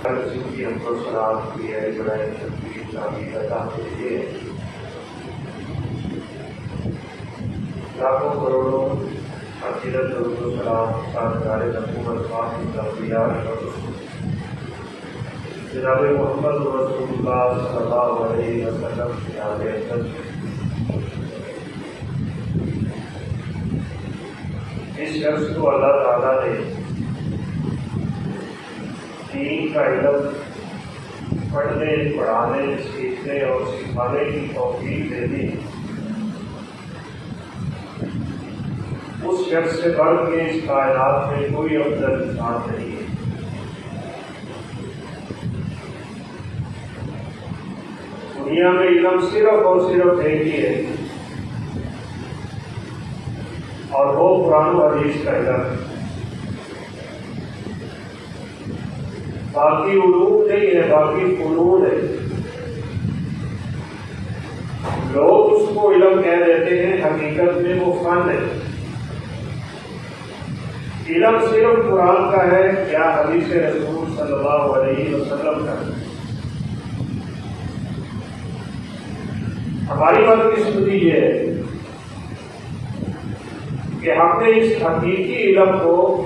کی ہم کو سلام کی ہے بڑائی شکتی تعمیر عطا کیجیے. لاکھوں کروڑوں عقیدت درود و سلام تاجدار نبوت خاتم الانبیاء جناب محمد رسول اللہ صلی اللہ علیہ وسلم کی آل عزت. اس شخص کو اللہ تعالیٰ نے دین کا علم پڑھنے پڑھانے سیکھنے اور سکھانے کی توفیق دے دی. اس شخص سے بڑھ کے اس کائنات میں کوئی افضل انسان نہیں ہے. دنیا میں علم صرف اور صرف ایک ہی ہے اور وہ قرآن و حدیث کا علم ہے. باقی علوم نہیں ہے، باقی فنون ہے. لوگ اس کو علم کہہ دیتے ہیں، حقیقت میں وہ فن ہے. علم صرف قرآن کا ہے یا حدیث رسول صلی اللہ علیہ وسلم کا ہے. ہماری بدقسمتی یہ ہے کہ ہم نے اس حقیقی علم کو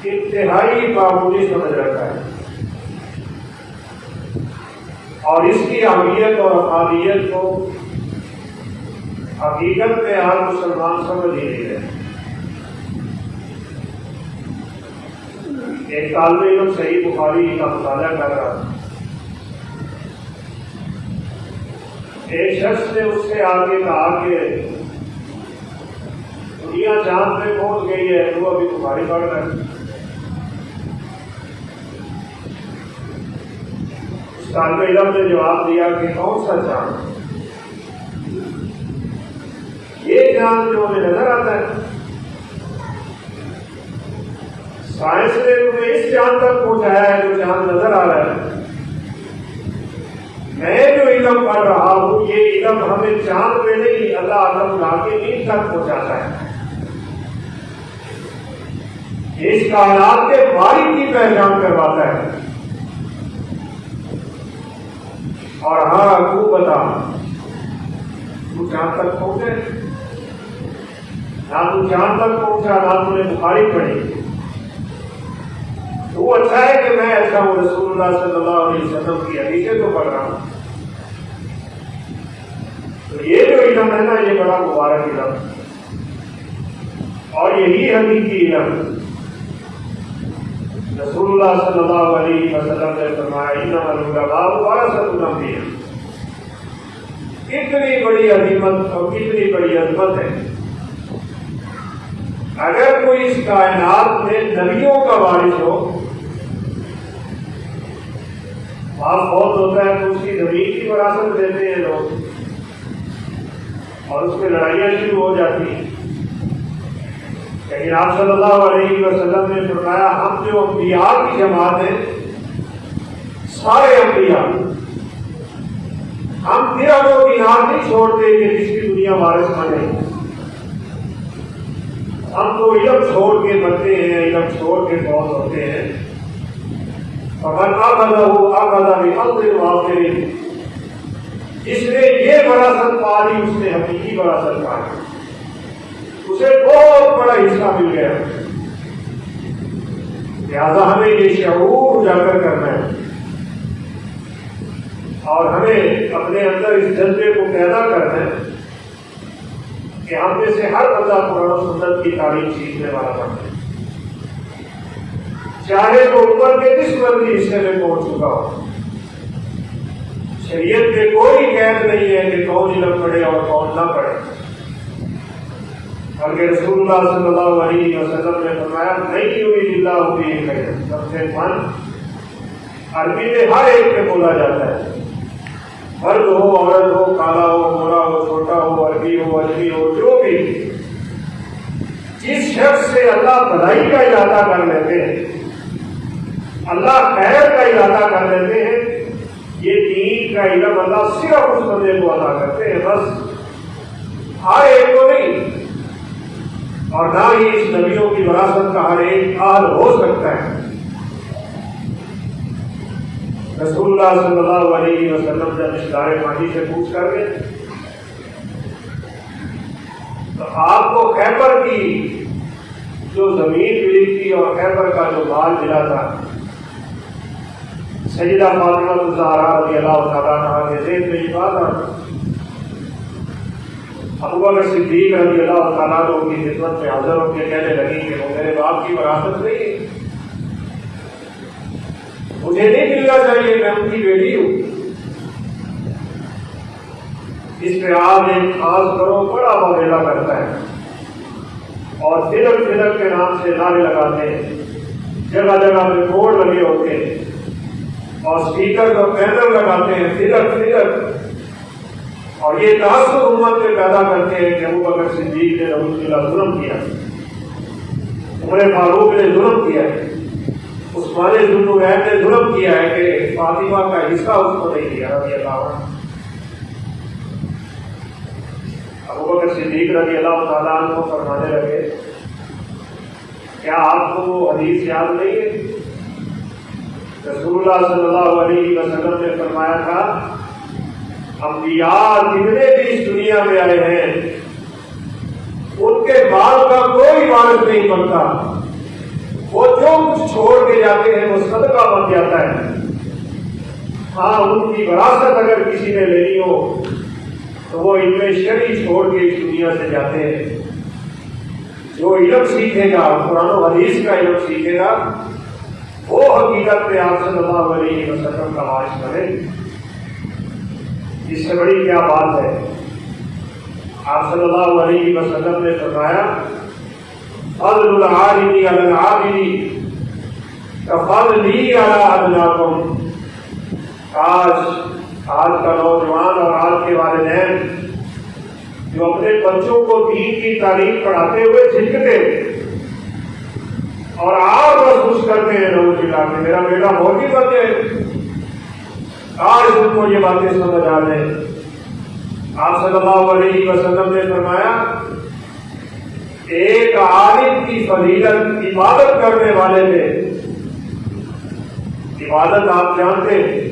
انتہائی معمولی سمجھ رکھا ہے اور اس کی اہمیت اور افادیت کو حقیقت میں آج مسلمان سمجھ ہی نہیں رہے. ایک طالب علم صحیح بخاری کا مطالعہ کر رہا تھا. ایک شخص نے اس سے آگے کہا کہ دنیا چاند میں پہنچ گئی ہے، تو ابھی بخاری پڑھ رہا ہے. طالب علم نے جواب دیا کہ کون سا چاند؟ یہ چاند جو ہمیں نظر آتا ہے. سائنس نے تمہیں اس چاند تک پہنچایا ہے جو چاند نظر آ رہا ہے. میں جو علم پڑھ رہا ہوں یہ علم ہمیں چاند پہ نہیں اللہ عالم لا کے نیند تک پہنچاتا ہے. اس کائنات کے مالک کی پہچان کرواتا ہے. اور ہاں تو بتا، تو چاند تک پہنچے؟ نہ تو چاند تک پہنچا، نہ تو نے بخاری پڑھی. تو اچھا ہے کہ میں اچھا ہوں، رسول اللہ صلی اللہ علیہ وسلم کی حدیثیں تو پڑھ رہا ہوں. تو یہ جو علم ہے نا، یہ بڑا مبارک علم اور یہی حقیقی علم. رسول اللہ صلی اللہ علیہ وسلم نے فرمایا انما العلماء ورثۃ الانبیاء. کتنی بڑی عظمت اور کتنی بڑی عظمت ہے. اگر کوئی اس کائنات میں نبیوں کا وارث ہو، باپ بہت ہوتا ہے تو اس کی زمین کی وراثت دیتے ہیں لوگ اور اس میں لڑائیاں شروع ہو جاتی ہیں. لیکن آپ صلی اللہ علیہ وسلم نے فرمایا ہم جو انبیاء کی جماعت ہیں، سارے انبیاء، ہم درہم و دینار نہیں چھوڑتے کہ جس کی دنیا وارث بنے. ہم تو علم چھوڑ کے مرتے ہیں، علم چھوڑ کے فوت ہوتے ہیں. فمن اخذ بحظ وافر، جس نے یہ وراثت پا لی اس نے حقیقی وراثت پا لی، اسے بہت بڑا حصہ مل گیا. لہذا ہمیں یہ شعور اجاگر کرنا ہے اور ہمیں اپنے اندر اس جذبے کو پیدا کرنا ہے کہ ہم میں سے ہر بندہ قرآن و سنت کی تعلیم سیکھنے والا بنتا ہے، چاہے وہ عمر کے کس مرضی حصے میں پہنچ چکا ہو. شریعت میں کوئی قید نہیں ہے کہ کون علم پڑھے اور کون نہ پڑھے، بلکہ رسول اللہ صلی اللہ علیہ وسلم نے فرمایا نہیں یرید اللہ بہ خیرا. سب سے من عربی میں ہر ایک میں بولا جاتا ہے، مرد ہو عورت ہو، کالا ہو گورا ہو، چھوٹا ہو عربی ہو اجمی ہو، جو بھی. جس شخص سے اللہ بھلائی کا ارادہ کر لیتے ہیں، اللہ خیر کا ارادہ کر لیتے ہیں، یہ دین کا علم اللہ صرف اس بندے کو عطا کرتے ہیں، بس ہر ایک کو نہیں. اور نہ ہی اس نبیوں کی وراثت کا ہر ایک حال ہو سکتا ہے. رسول اللہ صلی اللہ علیہ وسلم جب اس دار پانی سے پوچھ کر گئے تو آپ کو خیبر کی جو زمین ملی تھی اور خیبر کا جو مال ملا تھا سیدہ فاطمہ الزہرا رضی اللہ تعالیٰ عنہا کے ذہن میں یہ بات آئی۔ ابوبکر صدیق رضی اللہ تعالیٰ عنہ کی خدمت میں حاضر ہو کے کہنے لگی کہ وہ میرے باپ کی وراثت نہیں ہے، مجھے نہیں ملنا چاہیے، میں ان کی بیٹی ہوں۔ اس پہ آپ ایک خاص کرو بڑا معاملہ کرتا ہے اور فلک فلک کے نام سے نعرے لگاتے ہیں، جگہ جگہ پہ بورڈ لگے ہوتے ہیں اور اسپیکر کا پینل لگاتے ہیں، فلک فلک، اور یہ تعصب امت میں پیدا کرتے ہیں کہ ابوبکر صدیق نے رسول اللہ ظلم کیا، عمر فاروق نے ظلم کیا ہے، عثمان ذوالنورین نے ظلم کیا ہے کہ فاطمہ کا حصہ اس کو نہیں دیا رضی اللہ عنہ۔ ابوبکر صدیق رضی اللہ تعالیٰ عنہ کو فرمانے لگے کیا آپ کو وہ حدیث یاد نہیں ہے؟ رسول اللہ صلی اللہ علیہ وسلم نے فرمایا تھا انبیاء جتنے بھی اس دنیا میں آئے ہیں ان کے مال کا کوئی وارث نہیں بنتا، وہ جو کچھ چھوڑ کے جاتے ہیں وہ صدقہ بن جاتا ہے۔ ہاں ان کی وراثت اگر کسی نے لینی ہو تو وہ علم شرعی چھوڑ کے اس دنیا سے جاتے ہیں۔ جو علم سیکھے گا، قرآن و حدیث کا علم سیکھے گا، وہ حقیقت میں آپ صلی اللہ علیہ وسلم کا وارث بنے۔ اس سے بڑی کیا بات ہے؟ آپ صلی اللہ علیہ وسلم نے فرمایا فضل العالم علی العابد کفضلی علی ادناکم۔ آج کا نوجوان اور آج کے والدین جو اپنے بچوں کو دین کی تعلیم پڑھاتے ہوئے جھجکتے اور آپ محسوس کرتے ہیں روز اللہ کہ میرا بیٹا مولوی بن جائے، آج ان کو یہ باتیں سمجھ آ جائیں۔ آپ صلی اللہ علیہ وسلم نے فرمایا ایک عالم کی فضیلت عبادت کرنے والے میں، عبادت آپ جانتے ہیں،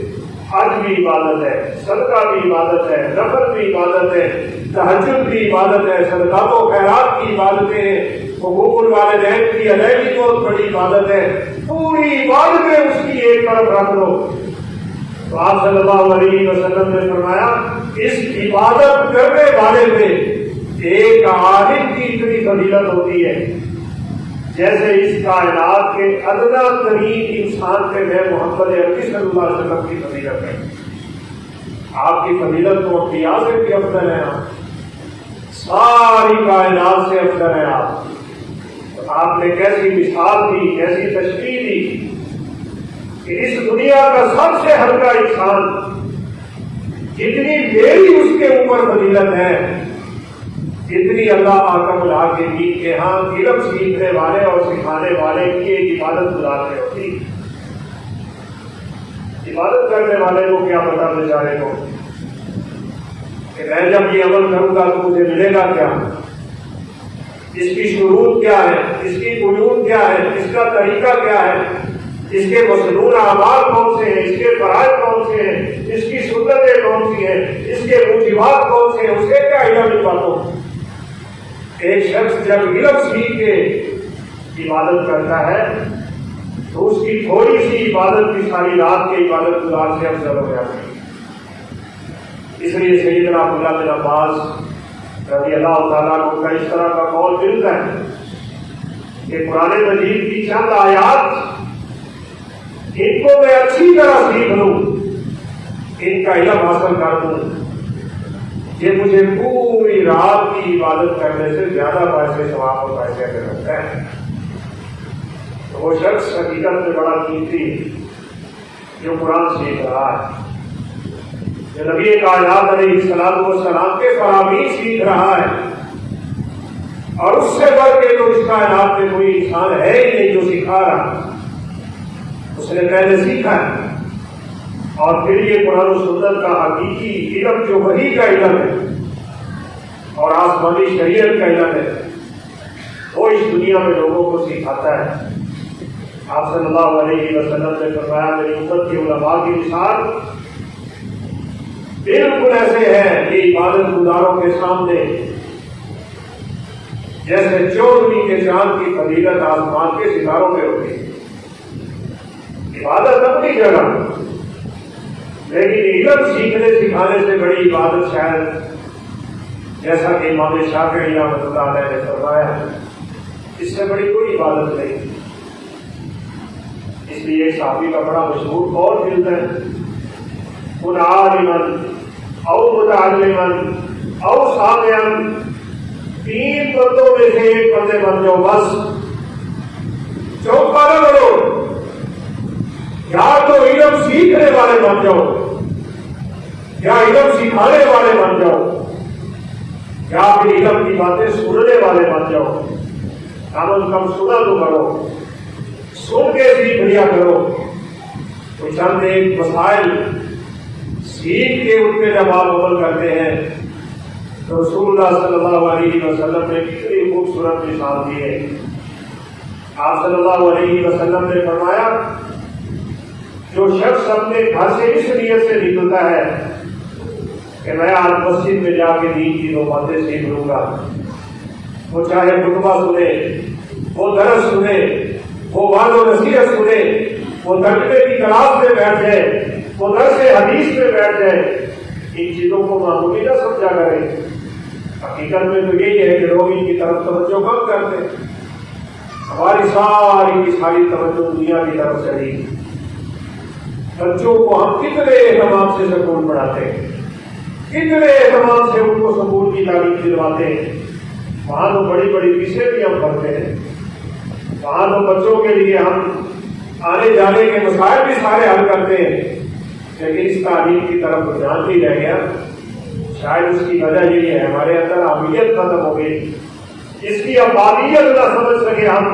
حج بھی عبادت ہے، صدقہ بھی عبادت ہے، نفل بھی عبادت ہے، تہجد بھی عبادت ہے، صدقات و خیرات کی عبادتیں ہیں، حقوق الوالدین کی ادائیگی بہت بڑی عبادت ہے۔ پوری عبادتیں اس کی ایک طرف رکھ لو تو آپ صلی اللہ علیہ وسلم نے فرمایا اس عبادت کرنے والے میں ایک عالم کی اتنی فضیلت ہوتی ہے جیسے اس کائنات کے ادنا ترین انسان پہ میں محمد عربی صلی اللہ علیہ وسلم کی فضیلت ہے۔ آپ کی فضیلت تو انبیاء سے بھی افضل ہے، آپ ساری کائنات سے افضل ہے۔ آپ نے کیسی مثال دی، کیسی تشریح دی کہ اس دنیا کا سب سے ہلکا انسان جتنی میری اس کے اوپر فضیلت ہے اتنی اللہ حاکم الحاکمین کے ہاں علم سیکھنے والے اور سکھانے والے کی ایک عبادت گزارنے ہوتی۔ عبادت کرنے والے کو کیا پتا بیچارے کو کہ میں جب یہ عمل کروں گا تو مجھے ملے گا کیا، اس کی شروط کیا ہے، اس کی قیود کیا ہے، اس کا طریقہ کیا ہے، اس کے مسنون اعمال کون سے ہیں، اس کے فرائض کون سے ہیں، اس کی سنتیں کون سی ہیں، اس کے موجبات کون سے ہیں، اسے کیا علم ان باتوں۔ ایک شخص جب علم سیکھ کے عبادت کرتا ہے تو اس کی تھوڑی سی عبادت کی ساری رات کی عبادت گزار سے افضل ہو جاتی ہے۔ اس لیے سیدنا عبداللہ بن عباس رضی اللہ تعالیٰ عنہ کا اس طرح کا قول ملتا ہے کہ قرآن مجید کی چند آیات ان کو میں اچھی طرح سیکھ لوں، ان کا علم حاصل کر دوں، یہ مجھے پوری رات کی عبادت کرنے سے زیادہ پیسے ثواب اور پیسے اگر رکھتا ہے۔ تو وہ شخص حقیقت میں بڑا قیمتی جو قرآن سیکھ رہا ہے، جو نبی کائنات علیہ السلام کے فرامین سیکھ رہا ہے، اور اس سے بڑھ کے تو اس کائنات میں کوئی انسان ہے ہی نہیں جو سکھا رہا، اس نے پہلے سیکھا ہے اور پھر یہ قرآن و سنت کا حقیقی علم جو وحی کا علم ہے اور آسمانی شریعت کا علم ہے وہ اس دنیا میں لوگوں کو سکھاتا ہے۔ آپ صلی اللہ علیہ وسلم نے فرمایا میری امت کی علماء کی مثال بالکل ایسے ہے کہ عبادت گزاروں کے سامنے جیسے چودھویں کے چاند کی فضیلت آسمان کے ستاروں پہ ہوتی ہے۔ عبادت اپنی جگہ، لیکن علم سیکھنے سکھانے سے بڑی عبادت شاید جیسا کہ امام شافعی رحمۃ اللہ علیہ نے فرمایا اس سے بڑی کوئی عبادت نہیں۔ اس لیے ایک صحابی کا بڑا مشہور قول ملتا ہے کن عالما او متعلما او سامعا، تین بندوں میں سے ایک بندے بن جاؤ بس، چوکا نہ بنو، یا تو علم سیکھنے والے بن جاؤ یا علم سکھانے والے بن جاؤ یا پھر علم کی باتیں سننے والے بن جاؤ۔ کم از کم سنا تو کرو، سن کے سیکھ لیا کرو۔ تو چند ایک مسائل سیکھ کے ان پہ جب آپ عمل کرتے ہیں تو رسول اللہ صلی اللہ علیہ وسلم نے کتنی خوبصورت مثال دی ہے۔ آپ صلی اللہ علیہ وسلم نے فرمایا جو شخص اپنے گھر سے اس نیت سے نکلتا ہے کہ میں آج مسجد میں جا کے دین کی دو باتیں سیکھ لوں گا، وہ چاہے خطبہ سنے، وہ درس سنے، وہ وعظ و نصیحت سنے، وہ ترجمے کی کلاس میں بیٹھ جائے، وہ درس حدیث میں بیٹھ جائے، ان چیزوں کو معمولی نہ سمجھا کرے۔ حقیقت میں تو یہی ہے کہ لوگ ان کی طرف توجہ کم کرتے، ہماری ساری کی ساری توجہ دنیا کی طرف چلی۔ بچوں کو ہم کتنے اہتمام سے سکول پڑھاتے ہیں، کتنے اہتمام سے ان کو سکول کی تعلیم دلواتے ہیں، وہاں تو بڑی بڑی فیسیں بھی ہم بھرتے ہیں، وہاں تو بچوں کے لیے ہم آنے جانے کے مسائل بھی سارے حل کرتے ہیں، لیکن اس تعلیم کی طرف دھیان نہیں رہ گیا۔ شاید اس کی وجہ یہی ہے ہمارے اندر اہمیت ختم ہو گئی، اس کی ابادیت نہ سمجھ سکے ہم،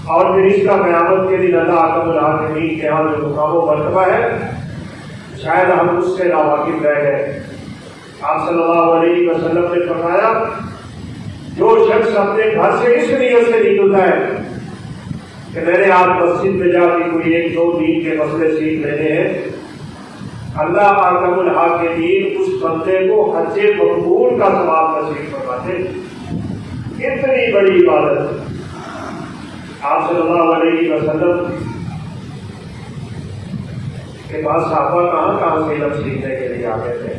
اور پھر اس کا قیامت کے دن اللہ اکرم الحاکمین کے یہاں جو مقام و مرتبہ ہے شاید ہم اس سے ناواقف رہ گئے۔ آپ صلی اللہ علیہ وسلم نے فرمایا جو شخص اپنے گھر سے اس نیت سے نکلتا ہے کہ میں نے آج مسجد میں جا کے کوئی ایک دو دین کے مسئلے سیکھ لینے ہیں، اللہ اکرم الحاکمین اس بندے کو حج مقبول کا ثواب نصیب فرماتے۔ اتنی بڑی عبادت آپ صلی اللہ علیہ وسلم کے پاس صحابہ کہاں سے علم سیکھنے کے لیے آتے تھے،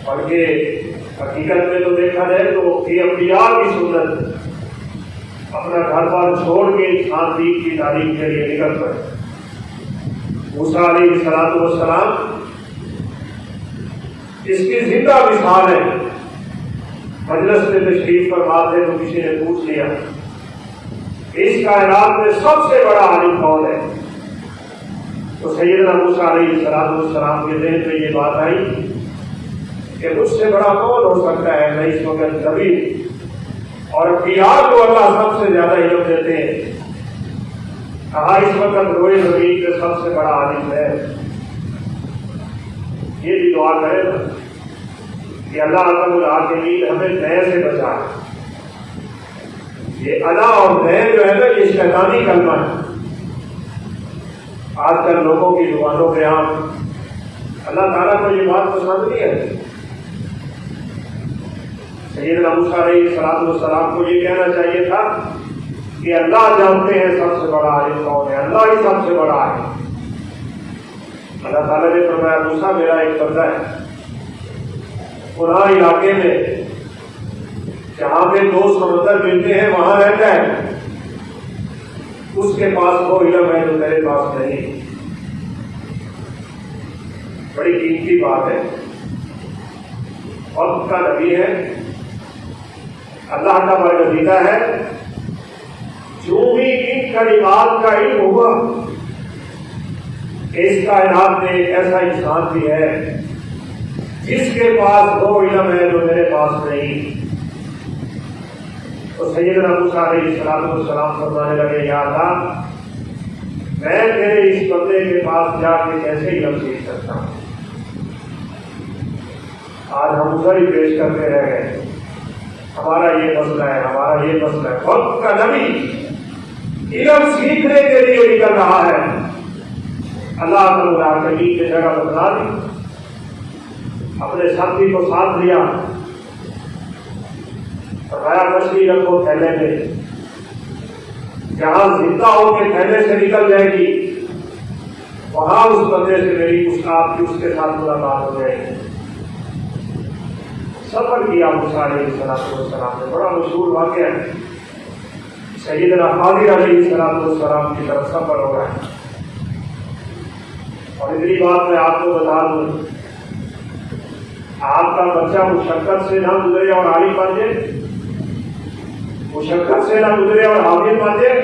اور یہ حقیقت میں تو دیکھا جائے تو یہ انبیاء کی سنت، اپنا گھر بار چھوڑ کے انسان دین کی تعلیم کے لیے نکل پڑے۔ موسیٰ علیہ السلام اس کی زندہ مثال ہے۔ مجلس میں تشریف فرما تھے تو کسی نے پوچھ لیا اس کائنات میں سب سے بڑا عالم کون ہے؟ تو سیدنا موسیٰ علیہ السلام کے ذہن میں یہ بات آئی کہ مجھ سے بڑا کون ہو سکتا ہے؟ میں اس وقت نبی اور انبیاء کو اللہ سب سے زیادہ علم دیتے ہیں، کہا اس وقت روئے زمین پہ سب سے بڑا عالم ہے۔ یہ بھی دعا کرے نا کہ اللہ اکرم الحاکمین ہمیں نئے سے بچائے۔ یہ انا اور نئے جو ہے نا یہ شیطانی کلمہ ہے۔ آج کل لوگوں کی زبانوں پہ عام اللہ تعالیٰ کو یہ بات پسند نہیں ہے۔ سیدنا موسیٰ علیہ السلام کو یہ کہنا چاہیے تھا کہ اللہ جانتے ہیں سب سے بڑا عالم کون ہے، اللہ ہی سب سے بڑا ہے۔ اللہ تعالیٰ نے فرمایا موسیٰ میرا ایک بندہ ہے پورا علاقے میں جہاں پہ دو سمندر ملتے ہیں وہاں رہتا ہے، اس کے پاس وہ علم ہے جو میرے پاس نہیں۔ بڑی قیمتی بات ہے، وقت کا نبی ہے، اللہ کا برگزیدہ ہے۔ جو بھی ان کلمات کا علم ہوا اس کائنات میں ایک ایسا انسان بھی ہے جس کے پاس وہ علم ہے جو میرے پاس نہیں۔ تو سیدنا موسیٰ علیہ السلام فرمانے لگے یا اللہ میں تیرے اس بندے کے پاس جا کے کیسے علم سیکھ سکتا ہوں؟ آج ہم ادھر ہی پیش کرتے رہ گئے، ہمارا یہ مسئلہ ہے، ہمارا یہ مسئلہ ہے۔ وقت کا نبی علم سیکھنے کے لیے نکل رہا ہے، اللہ تعالیٰ کی جگہ بتلا دی، اپنے ساتھی کو ساتھ لیا، فرمایا مچھلی رکھو تھیلے میں، جہاں زندہ ہو کے تھیلے سے نکل جائے گی وہاں اس بندے سے میری آپ کی اس کے ساتھ ملاقات ہو جائے گی۔ سفر کیا موسیٰ علیہ السلام نے، بڑا مشہور واقعہ ہے، سیدنا خضر علیہ السلام کی طرف سفر ہو رہا ہے۔ اور اتنی بات میں آپ کو بتا دوں، آپ کا بچہ مشقت سے نہ گزرے اور عالم بن جائے، مشقت سے نہ گزرے اور حافظ بن جائے،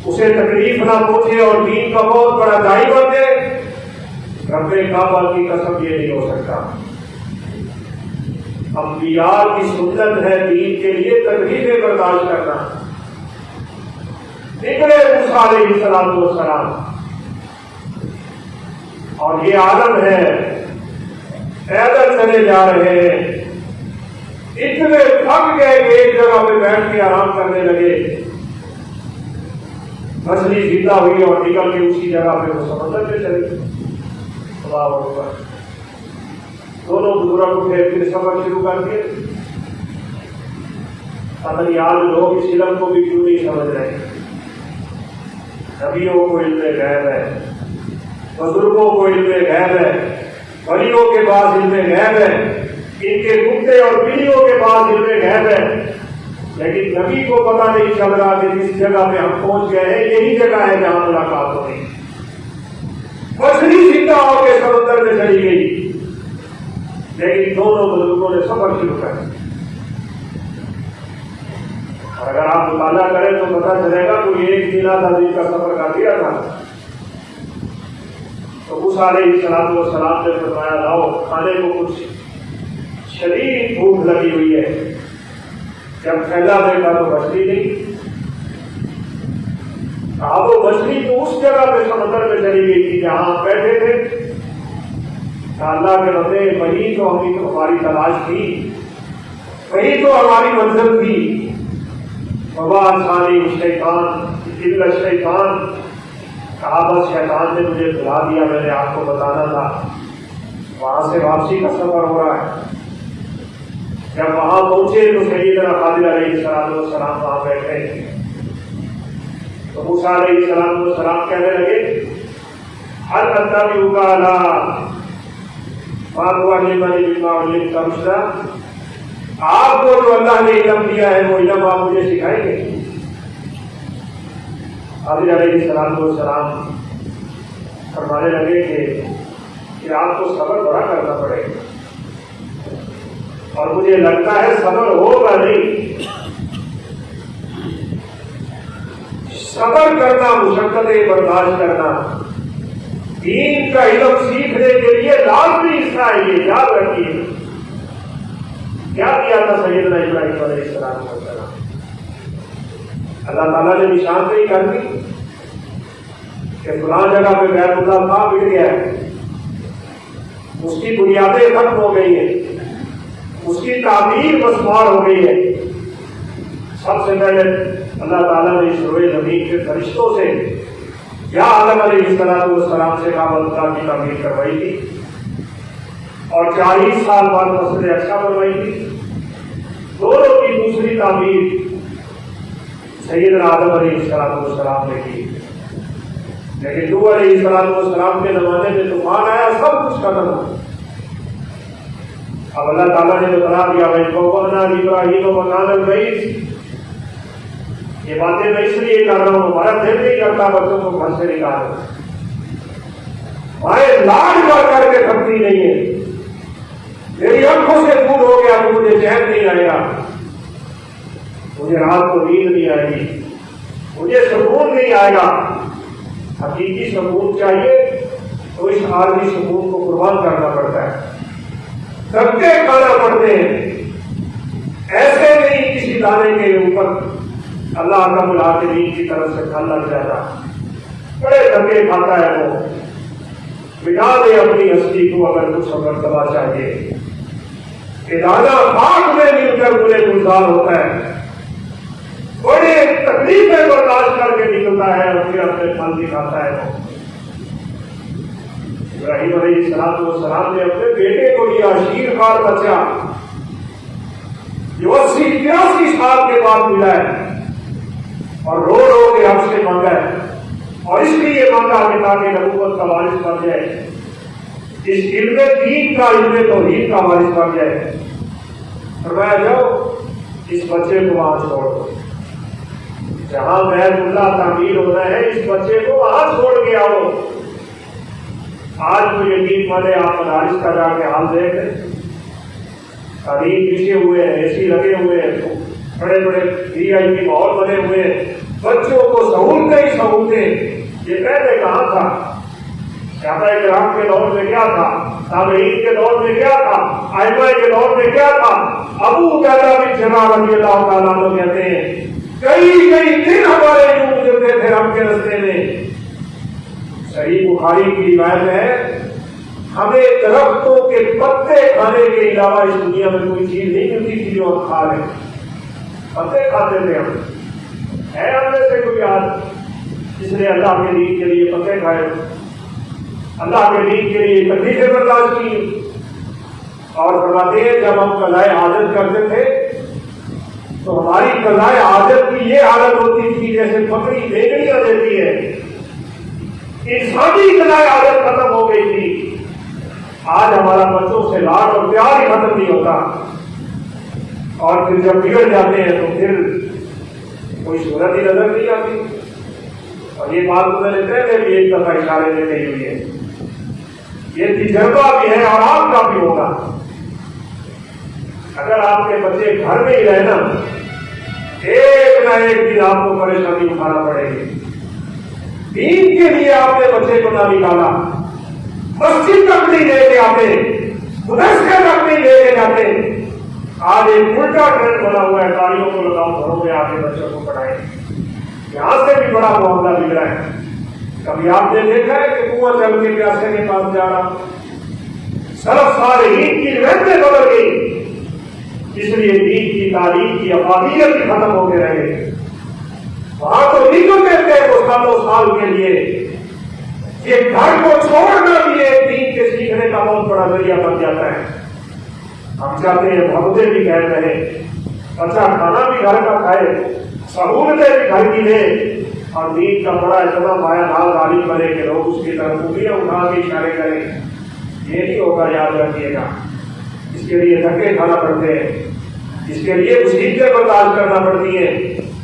اسے تکلیف نہ پہنچے اور دین کا بہت بڑا داعی بن جائے، رب کعبہ کی قسم یہ نہیں ہو سکتا۔ انبیاء کی سنت ہے دین کے لیے تکلیفیں برداشت کرنا۔ نکلے موسیٰ علیہ السلام اور یہ عالم ہے، پیدل چلے جا رہے ہیں، اتنے تھک گئے کہ ایک جگہ پہ بیٹھ کے آرام کرنے لگے، مچھلی زندہ ہوئی اور نکل کے اسی جگہ پہ وہ سمندر میں چلے گئی۔ اللہ اکبر۔ دونوں بزرگ اٹھے، پھر سفر شروع کر کے پتہ نہیں آج لوگ اس علم کو بھی کیوں نہیں سمجھ رہے۔ نبیوں کو علم غیب ہے، بزرگوں کو علم غیب ہے، ولیوں کے پاس علم غیب ہے، ان کے کتے اور بلیوں کے پاس علم غیب ہے، لیکن نبی کو پتہ نہیں چل رہا کہ جس جگہ پہ ہم پہنچ گئے ہیں یہی جگہ ہے جہاں ملاقات ہونی۔ مچھلی زندہ ہو کے سمندر میں چلی گئی، لیکن دونوں بزرگوں نے سفر شروع کر دیا۔ اور اگر آپ مطالعہ کریں تو پتہ چلے گا کوئی ایک دن آدھا دن کا سفر کر دیا تھا۔ تو موسیٰ علیہ السلام نے فرمایا لاؤ کھانے کو، کچھ شدید بھوک لگی ہوئی ہے۔ جب پھیلا دیکھا تو مچھلی نہیں، وہ مچھلی تو اس جگہ پہ سمندر میں چلی گئی تھی جہاں آپ بیٹھے تھے۔ اللہ کے بندے وہی تو ہماری تلاش تھی، وہی تو ہماری منزل تھی۔ وبا ثانی شیطان الا الشیطان، کہا بس شیطان نے مجھے بلا دیا، میں نے آپ کو بتانا تھا۔ وہاں سے واپسی کا سفر ہو رہا ہے۔ جب وہاں پہنچے تو سیدنا خضر علیہ السلام وہاں بیٹھے، تو موسیٰ علیہ السلام کہنے لگے هل اتبعک علی ما تعلمنی مما علمت رشدا، آپ کو جو اللہ نے علم دیا ہے وہ علم آپ مجھے سکھائیں گے؟ خضر علیہ السلام فرمانے لگے کہ آپ کو صبر بڑا کرنا پڑے گا، اور مجھے لگتا ہے صبر ہوگا نہیں۔ صبر کرنا، مشقتیں برداشت کرنا، دین کا علم سیکھنے کے لیے لازمی حصہ ہے، یہ یاد رکھیے۔ کیا کیا تھا سیدنا ابراہیم علیہ السلام؟ اللہ تعالیٰ نے نشاندہی کر دی کہ فلاں جگہ پہ بیت اللہ تھا، مل گیا ہے، اس کی بنیادیں ختم ہو گئی ہیں، اس کی تعمیر مسمار ہو گئی ہے۔ سب سے پہلے اللہ تعالیٰ نے اس روئے زمین کے فرشتوں سے یا آدم علیہ السلام سے کعبۃ اللہ کی تعمیر کروائی تھی، اور 40 سال بعد مسجد اقصیٰ بنوائی تھی۔ دونوں کی دوسری تعمیر سیدنا آدم علیہ السلام نے کی، لیکن نوح علیہ السلام کے زمانے میں طوفان آیا، سب کچھ ختم ہو۔ اب اللہ تعالیٰ نے بتا دیا وَإِذْ إِبْرَاهِيمَ مَكَانَ الْبَيْتِ، یہ باتیں میں اس لیے کر رہا ہوں، ہمارا دل نہیں کرتا بچوں کو گھر سے نکالو، ہمارے لاڈ کر کے تھکتی نہیں ہے، میری آنکھوں سے دور ہو گیا تو مجھے چین نہیں آئے گا، مجھے رات کو نیند نہیں آئے گی، مجھے سکون نہیں آئے گا۔ حقیقی سکون چاہیے تو اس عالمی سکون کو قربان کرنا پڑتا ہے، دھکے کھانا پڑتے ہیں، ایسے نہیں کسی دانے کے اوپر اللہ کا ملاقین کی طرف سے پھل لگ جاتا، بڑے دھکے کھاتا ہے وہ۔ مٹا دے اپنی ہستی کو اگر کچھ مرتبہ چاہیے، کہ دانا خاک میں مل کر مجھے گلزار ہوتا ہے، بڑے تکلیفیں برداشت کر کے نکلتا ہے اور پھر اپنے پھل دکھاتا ہے. ابراہیم علیہ السلام نے اپنے بیٹے کو لیا، شیر خوار بچہ جو 80-83 سال کے بعد ملا ہے، اور رو رو کے ہم سے مانگا ہے، اور اس لیے مانگا کہ تاکہ نبوت کا وارث بن جائے، اس علم دین کا، علم توحید کا وارث بن جائے. فرمایا جاؤ اس بچے کو وہاں چھوڑ دو، جہاں بیت اللہ تعمیر ہونا ہے اس بچے کو وہاں چھوڑ کے آؤ. آج تو یقین مانے آپ مدارس کا جا کے حال دیکھ لیں، تعلیم پیچھے ہوئے ہیں، اے سی لگے ہوئے ہیں، بڑے بڑے وی آئی پی ماحول بنے ہوئے ہیں، بچوں کو سہولتیں ہی سہولتیں. یہ پہلے کہاں تھا؟ صحابہ کرام کے دور میں کیا تھا؟ تابعین کے دور میں کیا تھا؟ ائمہ کے دور میں کیا تھا؟ ابو عبیدہ بن جراح رضی اللہ تعالیٰ عنہ کہتے ہیں کئی دن ہمارے یوں گزرتے تھے رب کے رستے میں. صحیح بخاری کی روایت ہے ہمیں درختوں کے پتے کھانے کے علاوہ اس دنیا میں کوئی چیز نہیں ملتی تھی جو ہم کھا رہے. پتے کھاتے تھے ہم. ہے ہم میں سے کوئی آج جس نے اللہ کے دین کے لیے پتے کھائے، اللہ کے دین کے لیے تکلیفیں برداشت کی؟ اور فرماتے ہیں جب ہم قضائے حاجت کرتے تھے تو ہماری قضائے حاجت کی یہ حالت ہوتی تھی جیسے بکری بیگڑیاں دیتی ہے. انسانی قضائے حاجت ختم ہو گئی تھی. آج ہمارا بچوں سے لاڈ اور پیار ہی ختم نہیں ہوتا، اور پھر جب بگڑ جاتے ہیں تو پھر کوئی صورت ہی نظر نہیں آتی. اور یہ بات تو میں نے پہلے بھی ایک دفعہ اشارے میں کہی ہوئی ہے، یہ تجربہ بھی ہے اور آپ کا بھی ہوگا. اگر آپ کے بچے گھر میں ہی رہے نا، ایک نہ ایک دن آپ کو پریشانی اٹھانا پڑے گی. دین کے لیے آپ نے بچے کو نہ نکالا، مسجد تک نہیں لے کے آتے، مدرسے تک نہیں لے کے جاتے. آج ایک الٹا ٹرینڈ بنا ہوا ہے، گاڑیوں کو لگاؤ گھروں میں آ کے بچوں کو پڑھائیں. یہاں سے بھی بڑا معاملہ بگڑا ہے. کبھی آپ نے دیکھا ہے کہ کنواں چل کے پیاسے کے پاس جا رہا؟ سرف صالحین کی روایتیں بدل گئی، اس لیے دین کی تعلیم کی افادیت بھی ختم ہو کے رہ گئی. وہاں تو نکلتے تھے وہ سالوں سال کے لیے. یہ گھر کو چھوڑنا بھی ایک دین کے سیکھنے کا بہت بڑا ذریعہ بن جاتا ہے. ہم چاہتے ہیں بھگتے بھی گھر رہے، بچہ کھانا بھی گھر کا کھائے، سہولتیں بھی گھر کی لے، اور دین کا بڑا اتنا مایا نال غالب بنے کہ لوگ اس کی طرف انگلیاں اٹھا کے اشارے کریں. یہ نہیں ہوگا، یاد رکھیے گا. اس کے لیے دھکے کھانا پڑتے ہیں، اس کے لیے مصیبتیں برداشت کرنا پڑتی ہیں،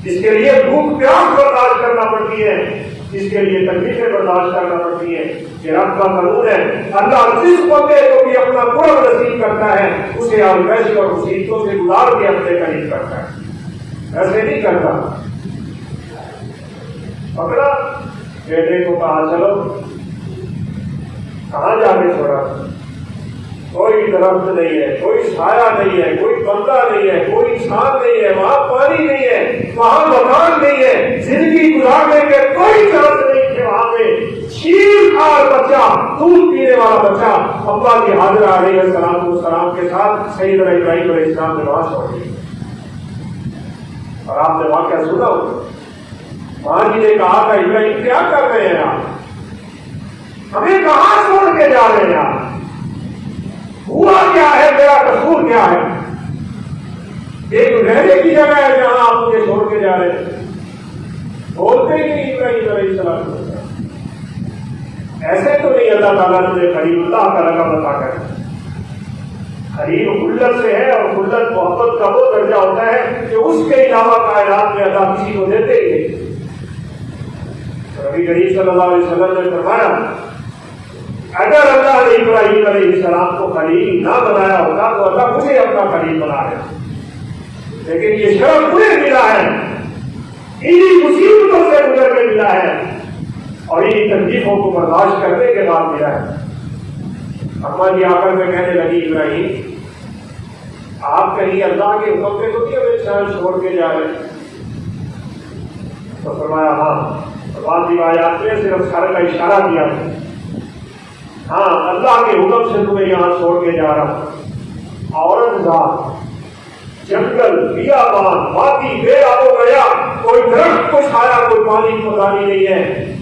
اس کے لیے بھوک پیاس برداشت کرنا پڑتی ہے، اس کے لیے تکلیفیں برداشت کرنا پڑتی ہیں. یہ رب کا قانون ہے. اللہ جس بندے کو بھی اپنا قرب نصیب کرتا ہے اسے آزمائش اور مصیبتوں سے گزار کے اپنے قریب کرتا ہے، ایسے نہیں کرتا. پکڑا بیٹے کو، کہا چلو. کہاں جا کے چھوڑا؟ کوئی درخت نہیں ہے، کوئی سایہ نہیں ہے، کوئی بندہ نہیں ہے، کوئی انسان نہیں ہے، وہاں پانی نہیں ہے، وہاں مکان نہیں ہے، زندگی گزارنے کے کوئی چانس نہیں کہ وہاں پہ شیر خوار بچہ، دودھ پینے والا بچہ ابا کی حاضرہ علیہ السلام کے ساتھ سیدنا ابراہیم علیہ السلام نے وہاں چھوڑ دیا. اور آپ نے واقعہ سنا ہوگا، ماں جی نے کہا تھا ابراہیم کیا کر رہے ہیں آپ؟ ہمیں کہاں چھوڑ کے جا رہے ہیں آپ؟ ہوا کیا ہے؟ میرا قصور کیا ہے؟ ایک رہنے کی جگہ ہے جہاں آپ مجھے چھوڑ کے جا رہے ہیں. بولتے ہی نہیں ابراہیم علیہ السلام. ایسے تو نہیں اللہ تعالیٰ نے خلیل اللہ کا رقم عطا کر. خلیل خلت سے ہے، اور خلت محبت کا وہ درجہ ہوتا ہے کہ اس کے علاوہ کائنات میں اللہ کسی کو دیتے ہی نہیں. نبی کریم صلی اللہ علیہ وسلم نے فرمایا اگر اللہ نے ابراہیم علیہ السلام کو خلیل نہ بنایا ہوتا تو اللہ مجھے اپنا خلیل بنا ہے. لیکن یہ شرف مجھے ملا ہے، انہی مصیبتوں سے گزر کے ملا ہے، اور انہی تکلیفوں کو برداشت کرنے کے بعد ملا ہے. اما جی آ کر میں کہنے لگی ابراہیم آپ کہیں اللہ کے حکم پہ تو نہیں ہمیں شہر چھوڑ کے جا رہے؟ تو فرمایا ہاں. بعض روایات میں صرف سر کا اشارہ کیا، ہاں اللہ کے حکم سے تمہیں یہاں چھوڑ کے جا رہا ہوں. عورت ذات، جنگل، بیابان، وادی، بے آب و گیا، کوئی درخت کو چھایا، کوئی پانی کو دانی نہیں ہے،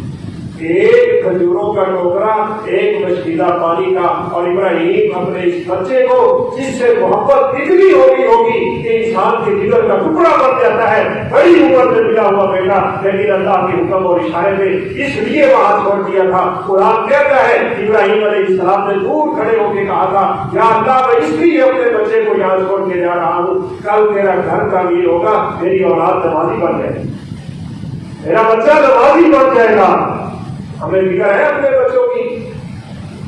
ایک کھجوروں کا ٹوکرا، ایک مشکیلا پانی کا۔ اور ابراہیم اپنے اس بچے کو جس سے محبت اتنی ہوگی کہ انسان کے جگر کا ٹکڑا بن جاتا ہے، بڑی عمر میں ملا ہوا بیٹا، لیکن اللہ کے حکم اور اشارے میں اس لیے وہاں چھوڑ دیا تھا۔ قرآن کہتا ہے ابراہیم علیہ السلام نے دور کھڑے ہو کے کہا تھا، یا اللہ میں اس لیے اپنے بچے کو یہاں چھوڑ کے جا رہا ہوں، کل میرا گھر تعمیر ہوگا، میری اولاد نمازی بن جائے، میرا بچہ نمازی بن جائے گا۔ ہمیں فکر ہے اپنے بچوں کی،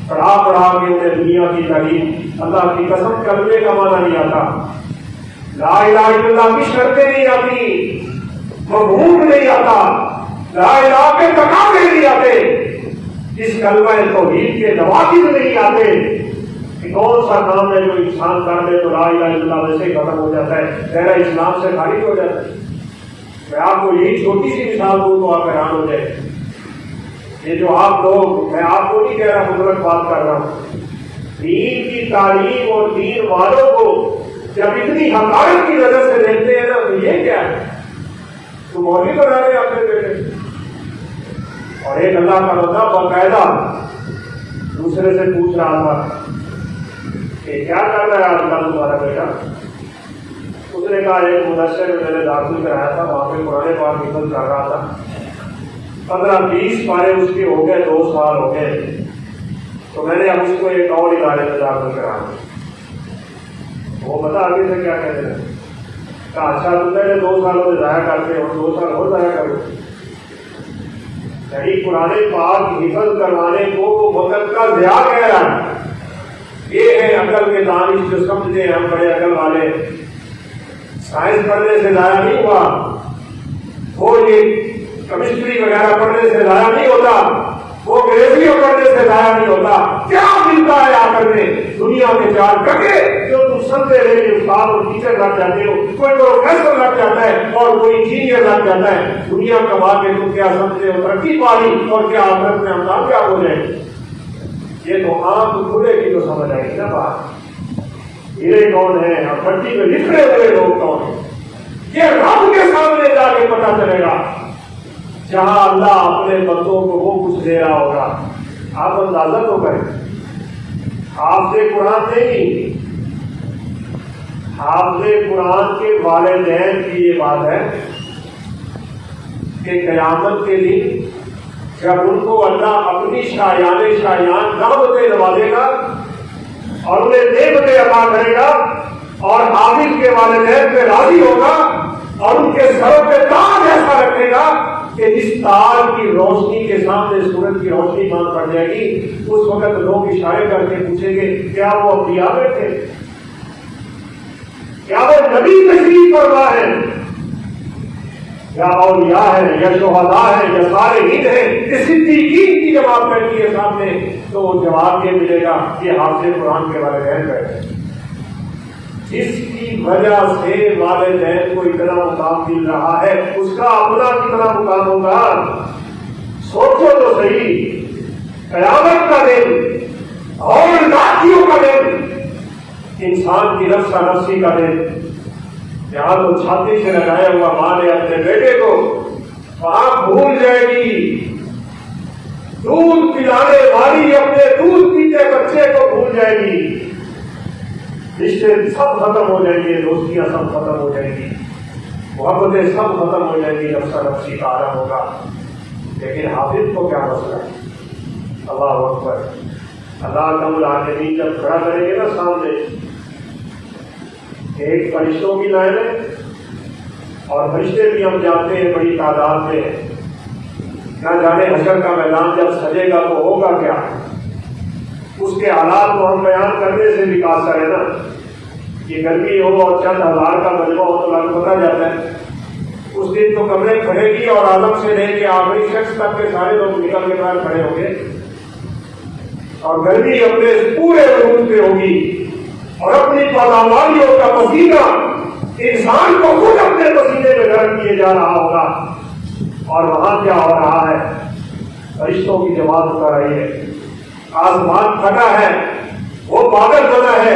پڑھا کے انہیں دنیا کی تعلیم، اللہ کی قسم کلمے کا معنی نہیں آتا، لا الہ الا اللہ کی شرطیں نہیں آتی، مفہوم نہیں آتا، لا الہ کے تقاضے نہیں آتے، اس کلمہ توحید کے نواقض نہیں آتے کہ کون سا کام ہے جو انسان کر لے تو لا الہ الا اللہ ویسے ختم ہو جاتا ہے، دائرہ اسلام سے خارج ہو جاتا ہے۔ میں آپ کو یہی چھوٹی سی مثال دوں تو آپ حیران ہو جائے، یہ جو آپ لوگ، میں آپ کو نہیں کہہ رہا، مطلق بات کر رہا ہوں، دین کی تعلیم اور دین والوں کو جب اتنی حقارت کی نظر سے دیکھتے ہیں نا تو یہ کیا ہے، تو مولوی بنا رہے اپنے بیٹے۔ اور ایک اللہ کا بندہ باقاعدہ دوسرے سے پوچھ رہا تھا کہ کیا کر رہا ہے آج کل تمہارا بیٹا؟ اس نے کہا ایک مدرسے میں میں نے داخل کرایا تھا، وہاں پہ قرآن پاک حفظ کر رہا تھا، 15-20 پارے اس کے ہو گئے، 2 سال ہو گئے، تو میں نے اب اس کو ایک اور ادارے میں داخل کرایا۔ وہ بتا آگے سے کیا کہتے ہیں، کہا اچھا تم پہلے 2 سالوں سے ضائع کرتے ہو، 2 سال اور ضائع کرو، یعنی قرآن پاک حفظ کروانے کو وہ وقت کا ضیاع کہہ رہا ہے۔ یہ ہے عقل کے دانش جو سمجھتے ہیں ہم بڑے عقل والے، سائنس پڑھنے سے ضائع نہیں ہوا، وہ یہ کیمسٹری وغیرہ پڑھنے سے ضائع نہیں ہوتا، وہ انگریزی پڑھنے سے ضائع نہیں ہوتا۔ کیا ملتا ہے آ کر میں دنیا میں 4 ٹکے جو تم سمجھے رہے کہ استاد اور ٹیچر لگ جاتے ہو، کوئی پروفیسر لگ جاتا ہے اور کوئی انجینئر لگ جاتا ہے، دنیا کما کے تم کیا سمجھتے ہو ترقی پالی اور کیا آخرت میں ہم کامیاب ہو جائیں؟ یہ تو آنکھ کھلے کی تو سمجھ آئے گی نا بات، ہیرے کون ہیں اور پٹی میں لکھے ہوئے لوگ کون ہیں، یہ رب کے سامنے جا کے پتا چلے گا جہاں اللہ اپنے بندوں کو وہ کچھ دے رہا ہوگا۔ آپ اندازہ تو کریں، حافظ قرآن نہیں، حافظ قرآن کے والدین کی یہ بات ہے کہ قیامت کے دن جب ان کو اللہ اپنی شایان رحمتیں نوازے گا اور انہیں نعمتیں عطا کرے گا اور حافظ کے والدین پہ راضی ہوگا اور ان کے سروں پہ تاج ایسا رکھے گا کہ جس تار کی روشنی کے سامنے سورج کی روشنی مان پڑ جائے گی، اس وقت لوگ اشارے کر کے پوچھیں گے کیا وہ انبیاء میں تھے، کیا وہ نبی تشریف فرما ہے، یا اولیاء ہے، یا شہداء ہے، یا صالحین ہے، یہ صدیقین کی جماعت بیٹھی ہے سامنے، تو وہ جواب یہ ملے گا کہ حافظ قرآن کے والدین بیٹھے، جس کی وجہ سے والدین کو اتنا مقام مل رہا ہے اس کا اپنا کتنا مقام ہوگا، سوچو تو صحیح۔ قیامت کا دن اور لاٹھیوں کا دن، انسان کی نفسا نفسی کا دن، یہاں تو چھاتی سے لگایا ہوا ماں نے اپنے بیٹے کو وہاں بھول جائے گی، دودھ پلانے والی اپنے دودھ پیتے بچے کو بھول جائے گی، رشتے سب ختم ہو جائیں گے، دوستیاں سب ختم ہو جائیں گی، محبتیں سب ختم ہو جائیں گی، نفسا نفسی کا عالم ہوگا۔ لیکن حافظ کو کیا مسئلہ ہے؟ اللہ اکبر، اللہ کا العالمین جب کھڑا کریں گے نا سامنے، ایک فرشتوں کی لائن ہے اور فرشتے بھی ہم جانتے ہیں بڑی تعداد میں، نہ جانے حشر کا میدان جب سجے گا تو ہوگا کیا، اس کے حالات کو ہم بیان کرنے سے بھی قاصر ہے نا، یہ گرمی ہو اور چند ہزار کا مجمع ہو تو لگ پتا جاتا ہے، اس دن تو کمرے کھڑے گی اور آدم سے لے کے آخری شخص تک کے سارے لوگ نکل کے باہر کھڑے ہوں گے اور گرمی اپنے پورے روپ پہ ہوگی اور اپنی پیداواریوں کا پسینہ انسان کو خود اپنے پسینے میں گرم کیے جا رہا ہوگا، اور وہاں کیا ہو رہا ہے، فرشتوں کی جماعت اتر رہی ہے، آسمان پھٹا ہے، وہ بادل بنا ہے،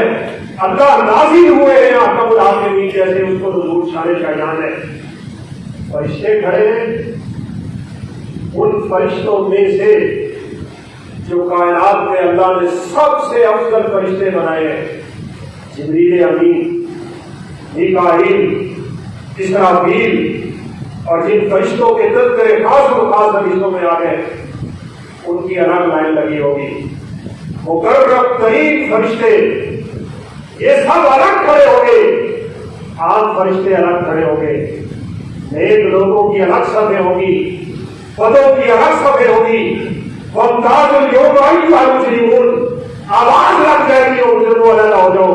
اللہ نازل ہوئے ہیں، احکم العالمین جیسے اس کو حضور شان شایان ہے، فرشتے کھڑے ہیں، ان فرشتوں میں سے جو کائنات میں اللہ نے سب سے افضل فرشتے بنائے ہیں، جبریل امین، میکائیل، اسرافیل، اور جن فرشتوں کے تذکرے خاص و خاص حدیثوں میں آ گئے ان کی الگ لائن لگی ہوگی۔ مقرب ترین فرشتے یہ سب الگ کھڑے ہوں گے، عام فرشتے الگ کھڑے ہوں گے، نیک لوگوں کی الگ صفیں ہوگی، پدوں کی الگ صفیں ہوگی، وَامْتَازُوا الْيَوْمَ أَيُّهَا الْمُجْرِمُونَ آواز لگ جائے گی اور مجرموں علیحدہ ہو جاؤ۔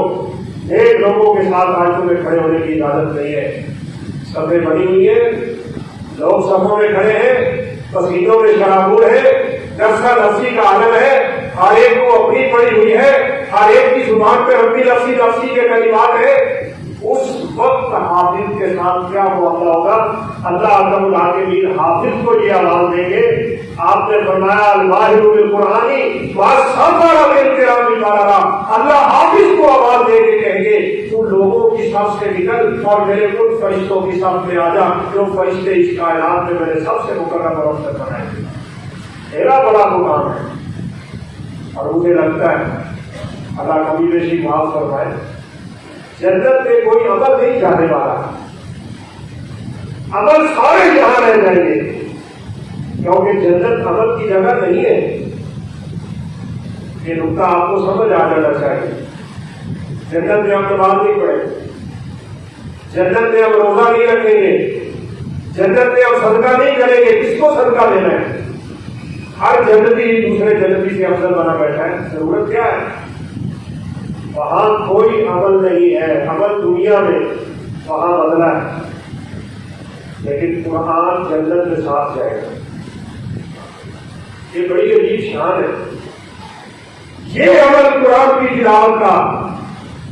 نیک لوگوں کے ساتھ آج تمہیں کھڑے ہونے کی اجازت نہیں ہے۔ صفیں بنی ہوئی ہیں، لوگ صفوں میں کھڑے ہیں، پسینوں میں شرابور ہے، نفسا نفسی کا عالم ہے، ہر ایک کو اپنی پڑی ہوئی ہے، ہر ایک کی زبان پہ ربی نفسی نفسی کے کلمات ہے۔ اس وقت حافظ کے ساتھ کیا معاملہ ہوگا؟ اللہ اکرم الحاکمین حافظ کو یہ آواز دیں گے۔ آپ نے فرمایا الماہر بالقرآن والصابر بالکرام البررہ، اللہ حافظ کو آواز دے کے کہیں گے تو لوگوں کی صف سے نکل اور میرے ان فرشتوں کی صف میں آ جا جو فرشتے اس کائنات میں میرے سب سے مقرب اور افضل بنائے گے۔ میرا بڑا مقام ہے اور مجھے لگتا ہے اللہ کبھی بیشی معاف فرمائے، جنت میں کوئی عمل نہیں جانے والا، عمل سارے یہاں رہ جائیں گے، کیونکہ جنت عمل کی جگہ نہیں ہے۔ یہ نقطہ آپ کو سمجھ آ جانا چاہیے۔ جنت میں ہم نماز نہیں پڑھیں گے، جنت میں ہم روزہ نہیں رکھیں گے، جنت میں ہم صدقہ نہیں کریں گے۔ کس کو صدقہ دینا ہے؟ ہر جنتی دوسرے جنتی سے افضل بنا بیٹھا ہے، ضرورت کیا ہے؟ وہاں کوئی عمل نہیں ہے، عمل دنیا میں وہاں بدلا ہے، لیکن قرآن جنت میں ساتھ جائے گا۔ یہ بڑی عجیب شان ہے۔ یہ عمل قرآن کی تلاوت کا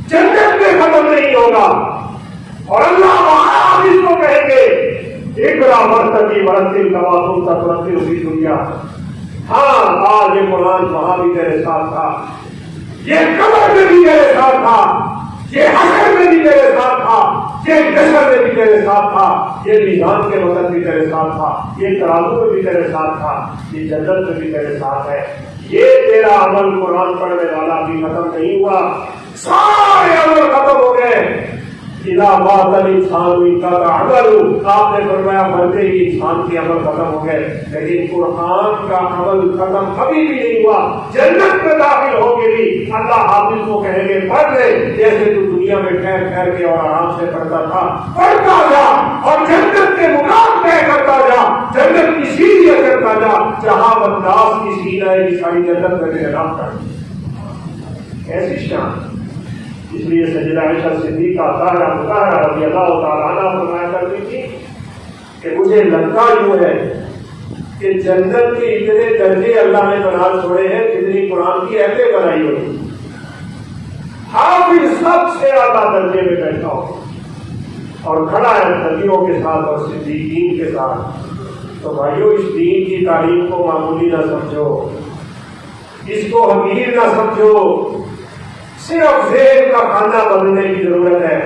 جنت میں ختم نہیں ہوگا، اور اللہ وہاں اس کو کہیں گے اقرا ورتقی ورتل کما کنت ترتل فی الدنیا۔ ہاں آج یہ قرآن وہاں بھی تیرے ساتھ تھا، یہ قبر میں بھی تیرے ساتھ تھا، یہ حشر میں بھی تیرے ساتھ تھا، یہ جشر میں بھی تیرے ساتھ تھا، یہ میزان کے وقت بھی تیرے ساتھ تھا، یہ ترازو میں بھی تیرے ساتھ تھا، یہ جنت میں بھی تیرے ساتھ ہے۔ یہ تیرا عمل قرآن پڑھنے والا بھی ختم نہیں ہوا، سارے عمل ختم ہو گئے۔ اذا مات الانسان انقطع عمله، آپ نے فرمایا مرتے ہی انسان کے عمل ختم ہو گئے، لیکن قرآن کا عمل ختم کبھی بھی نہیں ہوا۔ جنت میں داخل ہو کے بھی اللہ حافظ کو کہیں گے پڑھ لے، جیسے تو دنیا میں ٹھہر ٹھہر کے اور آرام سے پڑھتا تھا، پڑھتا جا اور جنت کے مقام طے کرتا جا، جنت کی سیڑھیاں کرتا جا، جہاں بنداس کی سیڑھیاں ہے کہ ساری جنت میں تیرے نام کر۔ ایسی شان، اس لیے سیدہ عائشہ صدیقہ طاہرہ مطہرہ رضی اللہ تعالیٰ عنہ فرمایا کرتی تھی کہ مجھے لگتا یوں ہے کہ جنت کے اتنے درجے اللہ نے بنا چھوڑے ہیں جتنی قرآن کی ایتیں بنائی ہوئی، حافظ سب سے اعلیٰ درجے میں بیٹھا ہو اور کھڑا ہے نبیوں کے ساتھ اور صدیقین کے ساتھ۔ تو بھائیو اس دین کی تعلیم کو معمولی نہ سمجھو، اس کو حقیر نہ سمجھو، صرف ذہن کا کھانا بدلنے کی ضرورت ہے۔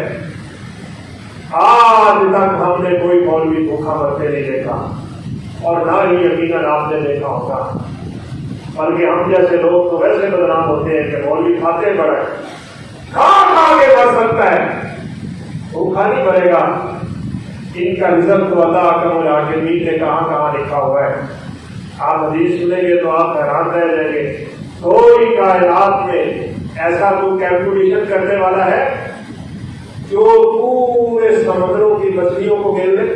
آج تک ہم نے کوئی مولوی بھوکا مرتے نہیں دیکھا، اور نہ ہی یقیناً آپ نے دیکھا ہوگا، بلکہ ہم جیسے لوگ تو ویسے بدنام ہوتے ہیں کہ مولوی کھاتے بڑھے، کھا کے بڑھ سکتا ہے، بھوکا نہیں بڑھے گا۔ ان کا رزق تو اللہ اکرم الحاکمین نے کہاں لکھا ہوا ہے۔ آپ حدیث سنیں گے تو آپ حیران رہ جائیں گے، کوئی کائنات میں ایسا تو کیلکولیشن کرنے والا ہے جو پورے سمندروں کی مچھلیوں کو گن لے؟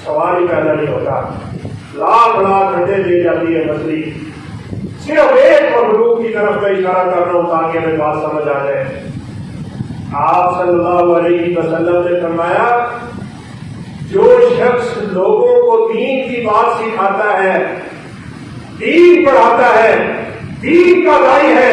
سوال ہی پیدا نہیں ہوتا۔ لاکھ لاکھ گھنٹے دے جاتی ہے مچھلی، صرف ایک مخلوق کی طرف میں اشارہ کر رہا ہوں تاکہ ہمیں بات سمجھ آ جائے۔ آپ صلی اللہ علیہ وسلم نے فرمایا جو شخص لوگوں کو دین کی بات سکھاتا ہے، دین پڑھاتا ہے، دین کا داعی ہے،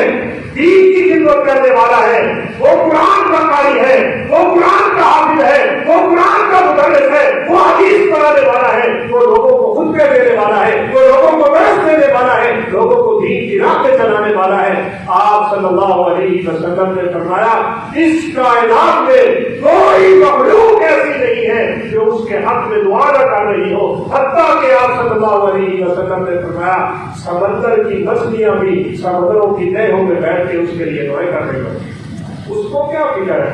دین کی خدمت کرنے والا ہے، وہ قرآن کا قاری ہے، وہ قرآن کا حافظ ہے، وہ قرآن کا مدرس ہے، وہ حدیث پڑھانے والا ہے، وہ لوگوں کو خطبے دینے والا ہے، وہ لوگوں کو درس دینے والا ہے، لوگوں کو دین کی راہ پہ چلانے والا ہے۔ آپ صلی اللہ علیہ وسلم نے فرمایا اس کائنات میں کوئی مخلوق ایسی نہیں نہیں ہے جو اس کے حق میں دعا نہ کر رہی ہو. حتیٰ کہ آپ صلی اللہ علیہ وسلم نے فرمایا سمندر کی مچھلیاں بھی سمندروں کی تہوں میں بیٹھ کے اس کے لیے دعائیں کر رہی ہوں. اس کو کیا فکر ہے؟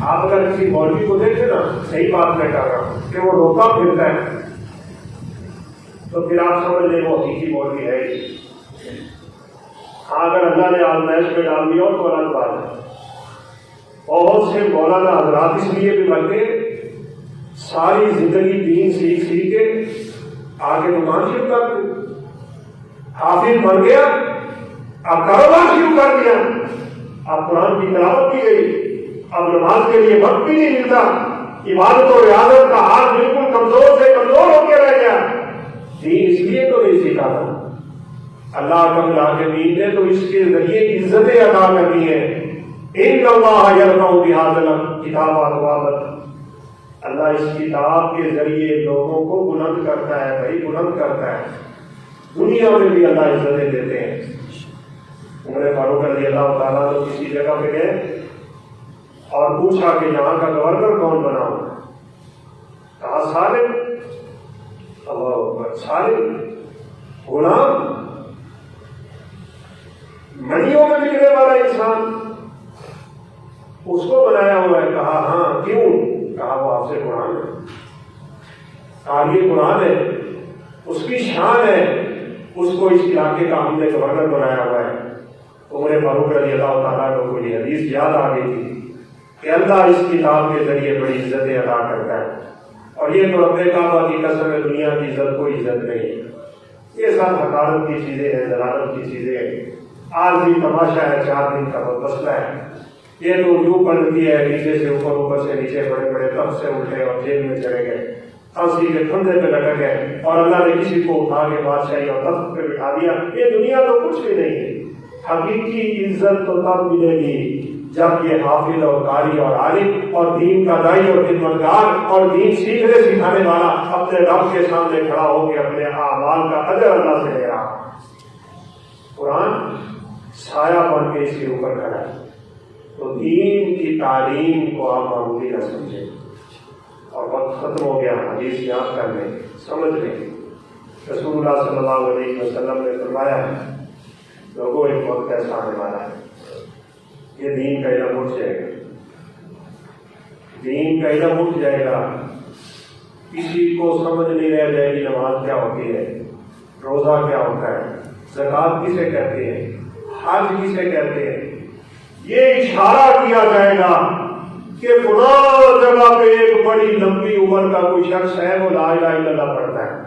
آپ اگر کسی مولوی کو دیکھیں نا، صحیح بات میں کر رہا ہوں، کہ وہ روتا پھرتا ہے تو پھر آپ سمجھ لیں وہ حقیقی مولوی ہے ہی. ہاں اگر اللہ نے آزمائش میں ڈال دیا تو الگ بات ہے. بہت سے مولانا حضرات اس لیے بھی بنتے ساری زندگی دین سیکھ کے آگے دکان شروع کر دیں. حافظ بن گیا، اب کاروبار شروع کر دیا، اب قرآن کی تلاوت کی گئی، اب نماز کے لیے وقت بھی نہیں ملتا، عبادت و ریاضت کا ہاتھ بالکل کمزور سے کمزور ہو کے رہ گیا. دین اس لیے تو نہیں سیکھا تھا. اللہ رب العالمین نے تو اس کے ذریعے عزتیں عطا کرنی ہے. ان اللہ یرفع بہذا الکتاب اقواما، اللہ اس کتاب کے ذریعے لوگوں کو بلند کرتا ہے، بھائی بلند کرتا ہے. دنیا میں بھی اللہ عزتیں دیتے ہیں. عمر فاروق رضی اللہ تعالیٰ نے کسی جگہ پہ گئے اور پوچھا کہ یہاں کا گورنر کون بناؤں؟ کہا سالم. سالم غلام، منڈیوں میں بکنے والا انسان، اس کو بنایا ہوا ہے. کہا ہاں کیوں؟ کہا وہ آپ سے قرآن ہے. کہا یہ قرآن ہے، اس کی شان ہے، اس کو اس علاقے کا ہم نے گورنر بنایا ہوا ہے. عمر فاروق رضی اللہ تعالیٰ کو یہ حدیث یاد آ گئی تھی کہ اللہ اس کتاب کے ذریعے بڑی عزتیں ادا کرتا ہے. اور یہ تو رب کعبہ کی قسم ہے، دنیا کی عزت کوئی عزت نہیں. یہ سب حقارت کی چیزیں ہیں، ضلالت کی چیزیں ہیں. آج بھی تماشا ہے، 4 دن کا مسئلہ ہے. یہ تو یوں بنتی ہے نیچے سے اوپر، اوپر سے نیچے، بڑے بڑے تب سے اٹھے اور جیل میں چلے گئے، پھانسی کے پھندے پہ لٹک گئے، اور اللہ نے کسی کو اٹھا کے بادشاہی اور تخت پہ بٹھا دیا. یہ دنیا تو کچھ بھی نہیں ہے. حقیقی عزت تو تب ملے گی جب یہ حافظ اور قاری اور عالم اور دین کا دائی اور خدمتگار اور دین سیکھنے سکھانے والا اپنے رب کے سامنے کھڑا ہو کے اپنے اعمال کا اجر اللہ سے لے رہا. قرآن سایہ بن کے اس کے اوپر کھڑا ہے. تو دین کی تعلیم کو آپ معمولی نہ سمجھیں. اور وقت ختم ہو گیا، حدیث یاد کر لیں، سمجھ لیں. رسول اللہ صلی اللہ علیہ وسلم نے فرمایا ہے لوگوں ایک وقت ایسا آنے والا ہے، یہ دین کا علم اٹھ جائے گا. دین کا علم اٹھ جائے گا. کسی کو سمجھ نہیں رہ جائے گی نماز کیا ہوتی ہے، روزہ کیا ہوتا ہے، زکوٰۃ کسے کہتے ہیں، حج کسے کہتے ہیں. یہ اشارہ کیا جائے گا کہ فلاں جگہ پہ ایک بڑی لمبی عمر کا کوئی شخص ہے، وہ لا الہ الا اللہ پڑھتا ہے.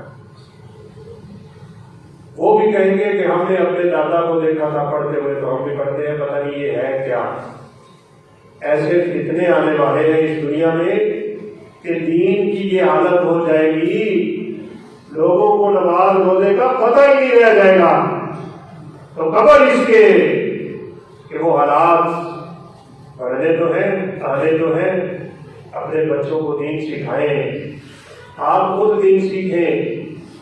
وہ بھی کہیں گے کہ ہم نے اپنے دادا کو دیکھا تھا پڑھتے ہوئے تو ہم بھی پڑھتے ہیں، پتہ نہیں یہ ہے کیا. ایسے فتنے آنے والے ہیں اس دنیا میں کہ دین کی یہ حالت ہو جائے گی، لوگوں کو نماز روزے کا پتہ ہی نہیں رہ جائے گا. تو قبل اس کے کہ وہ حالات پڑھنے تو ہیں، آنے تو ہیں. اپنے بچوں کو دین سکھائیں، آپ خود دین سیکھیں.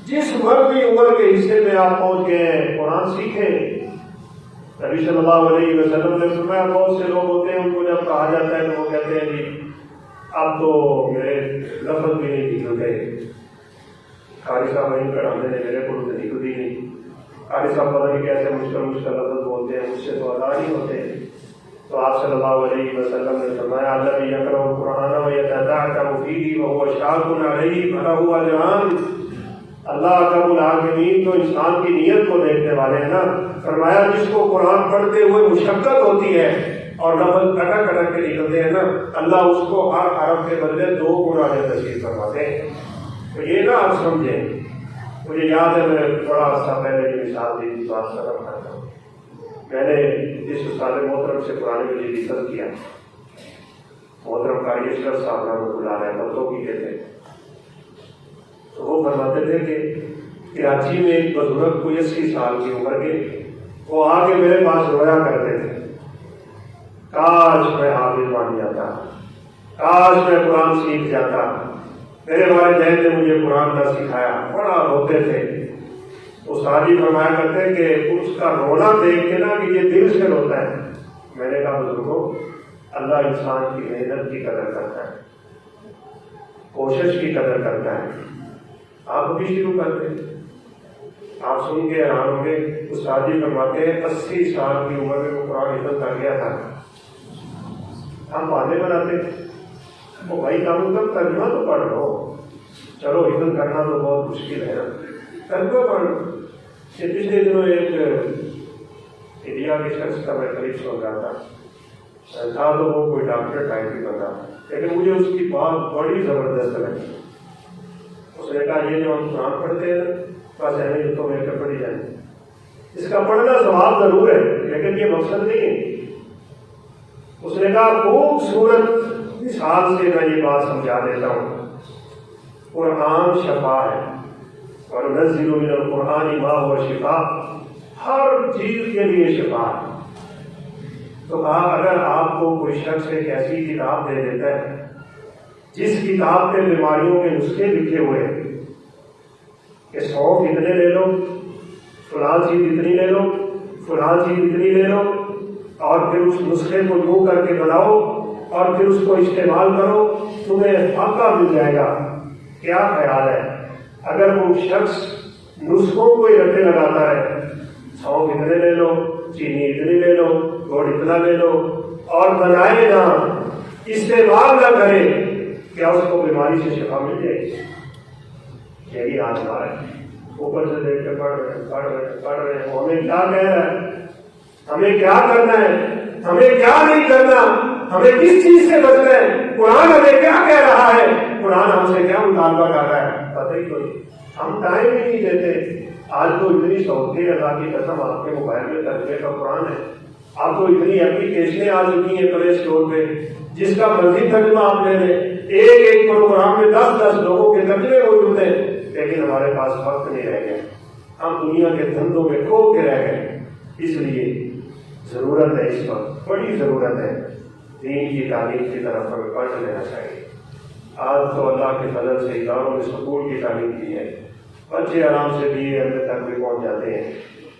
جس مرضی عمر کے حصے میں آپ پہنچ گئے ہیں قرآن سیکھیں. نبی صلی اللہ علیہ وسلم نے فرمایا بہت سے لوگ ہوتے ہیں ان کو جب کہا جاتا ہے تو وہ کہتے ہیں جی اب تو میرے لفظ بھی نہیں نکلتے، قاری صاحب وہیں پڑھانے نے میرے کو نکلتی نہیں، قاری صاحب پتہ نہیں کیسے مشکل لفظ بولتے ہیں، مجھ سے تو ادا نہیں ہوتے. تو آپ صلی اللہ علیہ وسلم نے فرمایا الذی یقرأ القرآن ویتدبر فیہ وہو شاق علیہ فلہ اجران. اللہ رب العالمین تو انسان کی نیت کو دیکھنے والے ہیں نا. فرمایا جس کو قرآن پڑھتے ہوئے مشقت ہوتی ہے اور لفظ اٹک اٹک کے نکلتے ہیں نا، اللہ اس کو ہر حرف کے بدلے 2 گنا نصیب فرماتے ہیں. تو یہ نہ آپ سمجھیں. مجھے یاد ہے میں بڑا عرصہ پہلے کی مثال دی تھی، بات ختم کرتا ہوں. میں نے اس استاد محترم سے قرآن مجید حفظ کیا. محترم قاری اشرف صاحب نام کو بلا رہے ہیں، بندوں کی کہتے ہیں. تو وہ فرماتے تھے کہ کراچی میں ایک بزرگ کوئی 80 سال کی عمر کے، وہ آ کے میرے پاس رویا کرتے تھے کاش میں حافظ بن جاتا، کاش میں قرآن سیکھ جاتا، میرے والدین نے مجھے قرآن نہ سکھایا. بڑا روتے تھے. استاد جی فرمایا کرتے کہ اس کا رونا دیکھ کے نا کہ یہ دل سے روتا ہے. میں نے کہا بزرگوں اللہ انسان کی محنت کی قدر کرتا ہے، کوشش کی قدر کرتا ہے۔ آپ بھی شروع کر دیں۔ آپ سن کے حیران ہوں گے، استاد جی فرماتے ہیں 80 سال کی عمر میں وہ قرآن حفظ کر گیا تھا۔ ہم باتیں بناتے وہ بھائی کام کم ترجمہ تو پڑھ لو، چلو حفظ کرنا تو بہت مشکل ہے نا، ترجمہ پڑھ لو۔ یہ پچھلے دنوں ایک انڈیا کے شخص کا میں قریب سن رہا تھا تو وہ کوئی ڈاکٹر ٹائپ بھی بن رہا تھا، لیکن مجھے اس کی بات بڑی زبردست لگی۔ اس نے کہا یہ جو ہم قرآن پڑھتے ہیں بس ایسے ہی تو میں کر پڑھی جائیں، اس کا پڑھنا ثواب ضرور ہے لیکن یہ مقصد نہیں ہے۔ اس نے کہا خوبصورت مثال سے میں یہ بات سمجھا دیتا ہوں، قرآن شفا ہے اور نزل من القرآن ما هو شفا، ہر چیز کے لیے شفا ہے۔ تو کہا اگر آپ کو کوئی شخص ایک ایسی کتاب دے دیتا ہے جس کتاب کے بیماریوں کے نسخے لکھے ہوئے ہیں کہ 100 اتنے لے لو، فلاں چیز اتنی لے لو، فلاں چیز اتنی لے لو، اور پھر اس نسخے کو یوں کر کے بناؤ اور پھر اس کو استعمال کرو، تمہیں فاقہ مل جائے گا۔ کیا خیال ہے اگر وہ شخص نسخوں کو ہی رٹے لگاتا ہے، 100 اتنے لے لو، چینی اتنی لے لو، گوڑ اتنا لے لو، اور بنائے نہ استعمال نہ کرے، کیا اس کو بیماری سے شفا مل جائے گی؟ یہی آزما ہے۔ اوپر سے دیکھ کے پڑھ رہے ہیں، ہمیں کیا کہہ رہا ہے، ہمیں کیا کرنا ہے، ہمیں کیا نہیں کرنا، ہمیں کس چیز سے بچنا ہے، قرآن ہمیں کیا کہہ رہا ہے، قرآن ہم سے کیا مطالبہ کر رہا ہے، پتہ ہی کوئی۔ ہم ٹائم ہی نہیں دیتے۔ آج تو اتنی سہولتیں اللہ کی قسم آپ کے موبائل میں ترجمے کا قرآن ہے، آپ کو اتنی اپلیکیشنیں آ چکی ہیں پلے اسٹور پہ، جس کا مرضی ترجمہ آپ لے لیں، ایک پروگرام میں 10 لوگوں کے ترجمے موجود ہیں، لیکن ہمارے پاس وقت نہیں رہ گیا، ہم دنیا کے دھندوں میں کھو کے رہ گئے۔ اس لیے ضرورت ہے، اس وقت بڑی ضرورت ہے دین کی تعلیم کی طرف ہمیں پڑھ لینا چاہیے۔ آج تو اللہ کے فضل سے اداروں میں سکول کی تعلیم کی ہے، بچے آرام سے BA MA تک بھی پہنچ جاتے ہیں،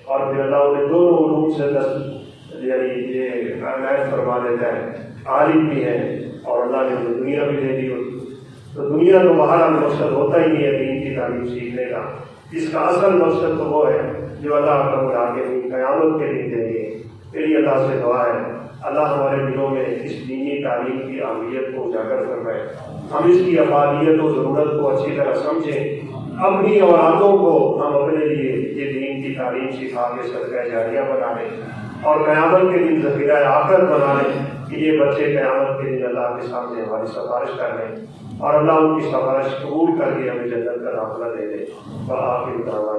اور پھر اللہ نے دونوں علوم سے یعنی یہ عنایت فرما دیتا ہے، عالم بھی ہے اور اللہ نے دنیا بھی دے دی ہوتی۔ تو دنیا تو بہرحال مقصد ہوتا ہی نہیں ہے دین کی تعلیم سیکھنے کا، اس کا اصل مقصد تو وہ ہے جو اللہ کا بلا کے قیامت کے دن دیں گے۔ میری اللہ سے دعا ہے اللہ ہمارے دلوں میں اس دینی تعلیم کی اہمیت کو اجاگر فرمائے، ہم اس کی افادیت و ضرورت کو اچھی طرح سمجھیں، اپنی اولادوں کو ہم اپنے لیے یہ دین کی تعلیم سکھا کے صدقہ جاریہ بنا لیں، اور قیامت کے دن ذخیرہ آخرت بنا لیں کہ یہ بچے قیامت کے دن اللہ کے سامنے ہماری سفارش کر لیں، اور اللہ ان کی سفارش قبول کر کے ہمیں جنت کا داخلہ دے دے۔ وآخر دعوانا